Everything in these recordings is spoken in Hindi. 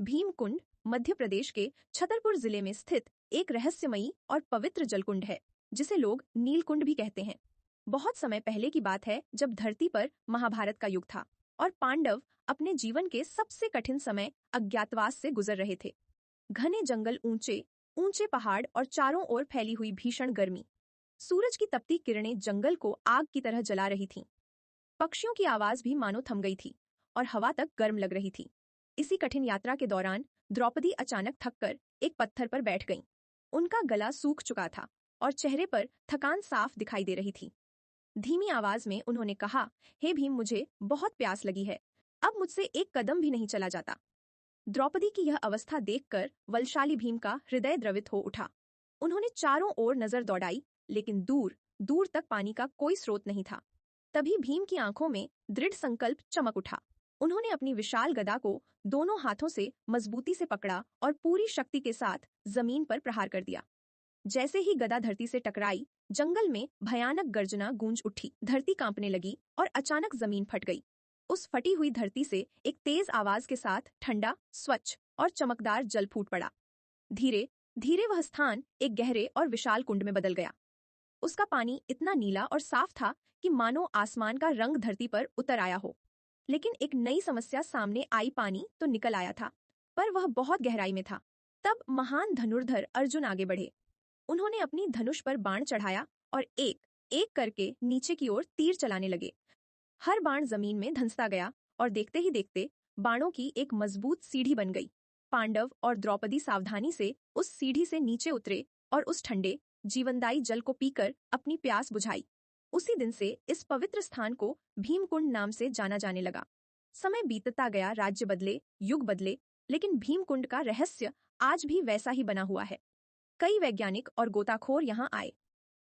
भीमकुंड मध्य प्रदेश के छतरपुर जिले में स्थित एक रहस्यमयी और पवित्र जलकुंड है, जिसे लोग नीलकुंड भी कहते हैं। बहुत समय पहले की बात है, जब धरती पर महाभारत का युग था और पांडव अपने जीवन के सबसे कठिन समय अज्ञातवास से गुजर रहे थे। घने जंगल, ऊंचे ऊंचे पहाड़ और चारों ओर फैली हुई भीषण गर्मी। सूरज की तपती किरणें जंगल को आग की तरह जला रही थीं। पक्षियों की आवाज भी मानो थम गई थी और हवा तक गर्म लग रही थी। इसी कठिन यात्रा के दौरान द्रौपदी अचानक थककर एक पत्थर पर बैठ गईं। उनका गला सूख चुका था और चेहरे पर थकान साफ दिखाई दे रही थी। धीमी आवाज में उन्होंने कहा, हे भीम, मुझे बहुत प्यास लगी है, अब मुझसे एक कदम भी नहीं चला जाता। द्रौपदी की यह अवस्था देखकर बलशाली भीम का हृदय द्रवित हो उठा। उन्होंने चारों ओर नजर दौड़ाई, लेकिन दूर दूर तक पानी का कोई स्रोत नहीं था। तभी भीम की आंखों में दृढ़ संकल्प चमक उठा। उन्होंने अपनी विशाल गदा को दोनों हाथों से मजबूती से पकड़ा और पूरी शक्ति के साथ जमीन पर प्रहार कर दिया। जैसे ही गदा धरती से टकराई, जंगल में भयानक गर्जना गूंज उठी। धरती कांपने लगी और अचानक जमीन फट गई। उस फटी हुई धरती से एक तेज आवाज के साथ ठंडा, स्वच्छ और चमकदार जल फूट पड़ा। धीरे धीरे वह स्थान एक गहरे और विशाल कुंड में बदल गया। उसका पानी इतना नीला और साफ था कि मानो आसमान का रंग धरती पर उतर आया हो। लेकिन एक नई समस्या सामने आई। पानी तो निकल आया था, पर वह बहुत गहराई में था। तब महान धनुर्धर अर्जुन आगे बढ़े। उन्होंने अपनी धनुष पर बाण चढ़ाया और एक एक करके नीचे की ओर तीर चलाने लगे। हर बाण जमीन में धंसता गया और देखते ही देखते बाणों की एक मजबूत सीढ़ी बन गई। पांडव और द्रौपदी सावधानी से उस सीढ़ी से नीचे उतरे और उस ठंडे, जीवनदायी जल को पीकर अपनी प्यास बुझाई। उसी दिन से इस पवित्र स्थान को भीमकुंड नाम से जाना जाने लगा। समय बीतता गया, राज्य बदले, युग बदले, लेकिन भीमकुंड का रहस्य आज भी वैसा ही बना हुआ है। कई वैज्ञानिक और गोताखोर यहाँ आए।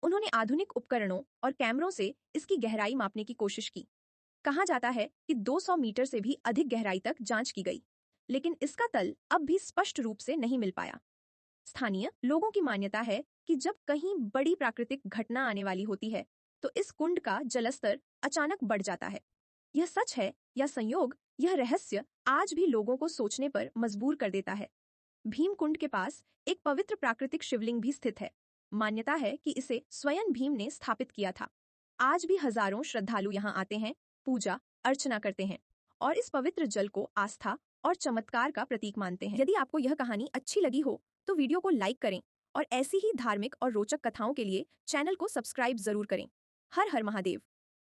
उन्होंने आधुनिक उपकरणों और कैमरों से इसकी गहराई मापने की कोशिश की। कहा जाता है कि 200 मीटर से भी अधिक गहराई तक जांच की गई, लेकिन इसका तल अब भी स्पष्ट रूप से नहीं मिल पाया। स्थानीय लोगों की मान्यता है कि जब कहीं बड़ी प्राकृतिक घटना आने वाली होती है, तो इस कुंड का जलस्तर अचानक बढ़ जाता है। यह सच है या संयोग, यह रहस्य आज भी लोगों को सोचने पर मजबूर कर देता है। भीमकुंड के पास एक पवित्र प्राकृतिक शिवलिंग भी स्थित है। मान्यता है कि इसे स्वयं भीम ने स्थापित किया था। आज भी हजारों श्रद्धालु यहाँ आते हैं, पूजा अर्चना करते हैं और इस पवित्र जल को आस्था और चमत्कार का प्रतीक मानते हैं। यदि आपको यह कहानी अच्छी लगी हो तो वीडियो को लाइक करें और ऐसी ही धार्मिक और रोचक कथाओं के लिए चैनल को सब्सक्राइब जरूर करें। हर हर महादेव।